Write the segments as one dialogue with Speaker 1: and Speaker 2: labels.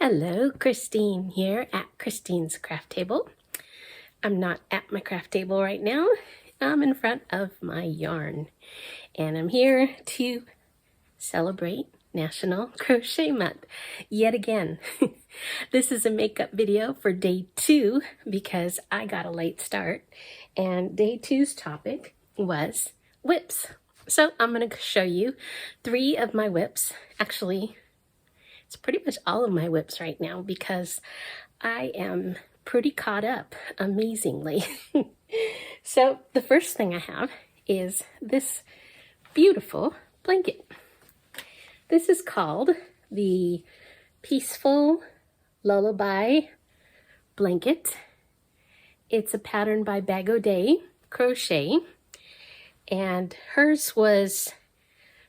Speaker 1: Hello, Christine here at Christine's Craft Table. I'm not at my craft table right now. I'm in front of my yarn, and I'm here to celebrate National Crochet Month yet again. This is a makeup video for day 2 because I got a late start, and day 2's topic was whips. So I'm going to show you 3 of my whips. Actually, it's pretty much all of my whips right now because I am pretty caught up, amazingly. So the first thing I have is this beautiful blanket. This is called the Peaceful Lullaby Blanket. It's a pattern by LBy Crochet, and hers was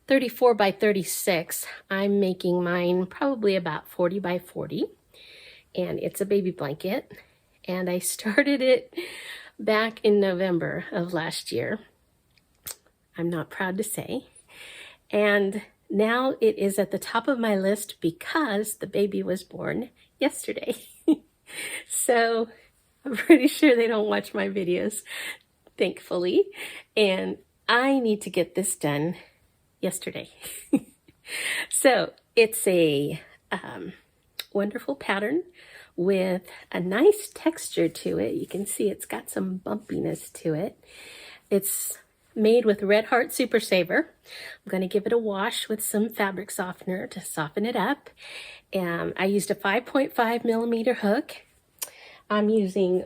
Speaker 1: 34 by 36. I'm making mine probably about 40 by 40, and it's a baby blanket, and I started it back in November of last year. I'm not proud to say. And now it is at the top of my list because the baby was born yesterday. So I'm pretty sure they don't watch my videos, thankfully, and I need to get this done yesterday. So it's a wonderful pattern with a nice texture to it. You can see it's got some bumpiness to it. It's made with Red Heart Super Saver. I'm going to give it a wash with some fabric softener to soften it up. And I used a 5.5 millimeter hook. I'm using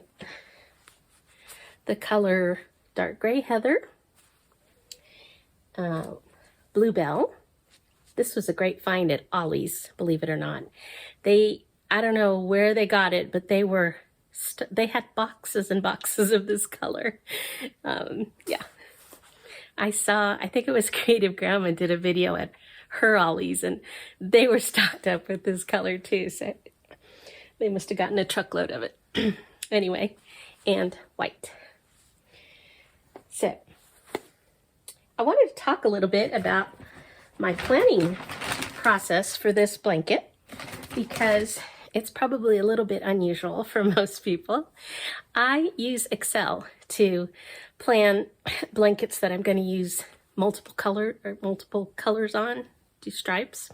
Speaker 1: the color Dark Gray Heather, Bluebell. This was a great find at Ollie's, believe it or not. I don't know where they got it, but they had boxes and boxes of this color. Yeah. I think it was Creative Grandma did a video at her Ollie's, and they were stocked up with this color too, so they must have gotten a truckload of it. Anyway, and white. So, I wanted to talk a little bit about my planning process for this blanket because it's probably a little bit unusual for most people. I use Excel to plan blankets that I'm going to use multiple colors on, do stripes.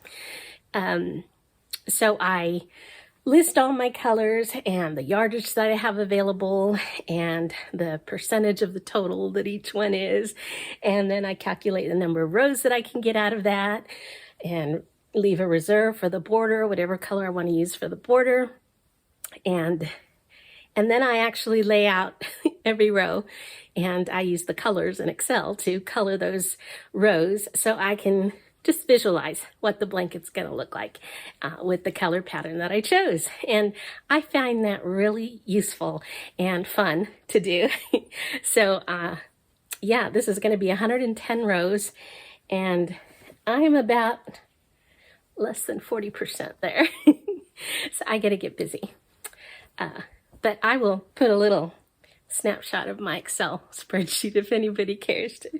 Speaker 1: So I list all my colors and the yardage that I have available and the percentage of the total that each one is. And then I calculate the number of rows that I can get out of that and leave a reserve for the border, whatever color I want to use for the border. And then I actually lay out every row, and I use the colors in Excel to color those rows so I can just visualize what the blanket's going to look like with the color pattern that I chose. And I find that really useful and fun to do. So yeah, this is going to be 110 rows, and I'm about less than 40% there. So I got to get busy. But I will put a little snapshot of my Excel spreadsheet if anybody cares to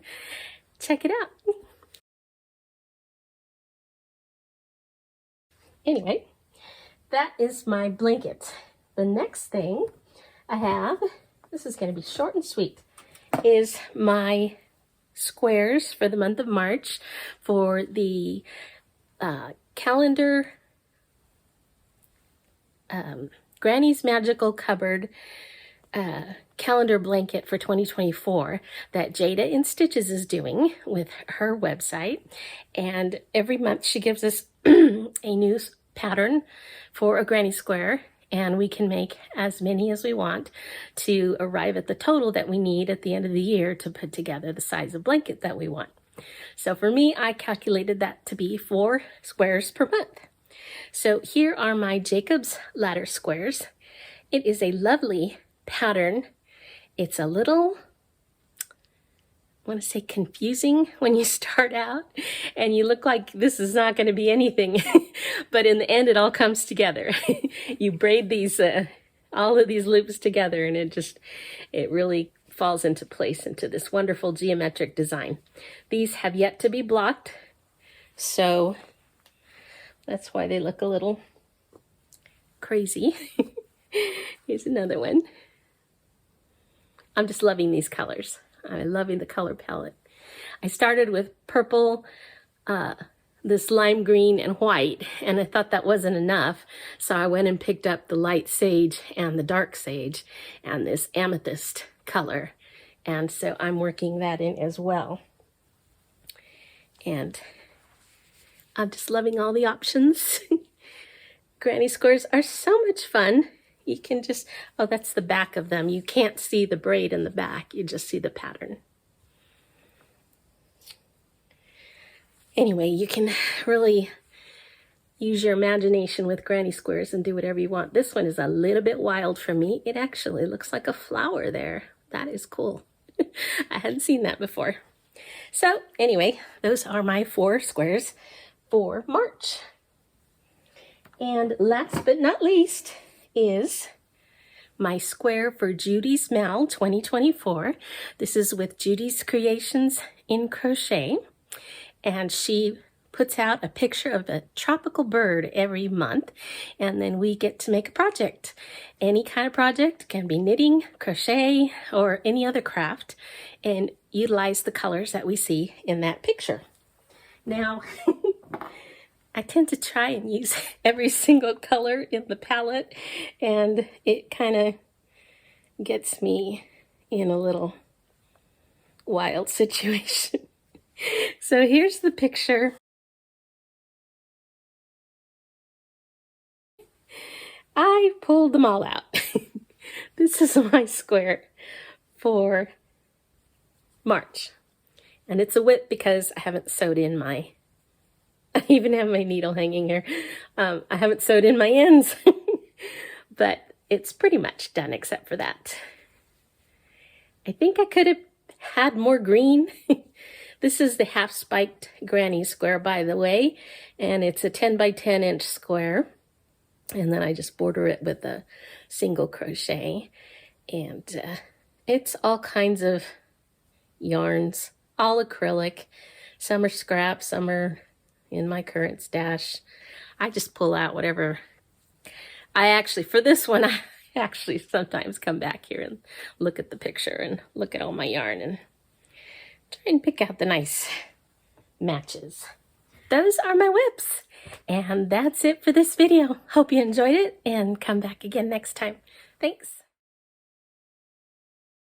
Speaker 1: check it out. Anyway, that is my blanket. The next thing I have, this is going to be short and sweet, is my squares for the month of March for the calendar Granny's Magical Cupboard calendar blanket for 2024 that Jada in Stitches is doing with her website. And every month she gives us a new pattern for a granny square, and we can make as many as we want to arrive at the total that we need at the end of the year to put together the size of blanket that we want. So for me, I calculated that to be 4 squares per month. So here are my Jacob's Ladder squares. It is a lovely pattern. It's a little, I want to say, confusing when you start out and you look like this is not going to be anything, but in the end it all comes together. You braid these all of these loops together, and it really falls into place into this wonderful geometric design. These have yet to be blocked, so that's why they look a little crazy. Here's another one. I'm just loving these colors. I'm loving the color palette. I started with purple, this lime green, and white, and I thought that wasn't enough, so I went and picked up the light sage and the dark sage and this amethyst color, and so I'm working that in as well. And I'm just loving all the options. Granny squares are so much fun. You can just, oh, that's the back of them. You can't see the braid in the back. You just see the pattern. Anyway, you can really use your imagination with granny squares and do whatever you want. This one is a little bit wild for me. It actually looks like a flower there. That is cool. I hadn't seen that before. So anyway, those are my 4 squares for March. And last but not least is my square for Judy's Mal 2024. This is with Judy's Creations in Crochet. And she puts out a picture of a tropical bird every month, and then we get to make a project. Any kind of project, can be knitting, crochet, or any other craft, and utilize the colors that we see in that picture. Now, I tend to try and use every single color in the palette, and it kind of gets me in a little wild situation. So here's the picture. I pulled them all out. This is my square for March. And it's a whip because I haven't sewed in my, I even have my needle hanging here. I haven't sewed in my ends, but it's pretty much done except for that. I think I could have had more green. This is the half spiked granny square, by the way, and it's a 10 by 10 inch square. And then I just border it with a single crochet. And it's all kinds of yarns, all acrylic. Some are scrap, some are in my current stash. I just pull out whatever. For this one, I actually sometimes come back here and look at the picture and look at all my yarn and try and pick out the nice matches. Those are my whips. And that's it for this video. Hope you enjoyed it and come back again next time. Thanks.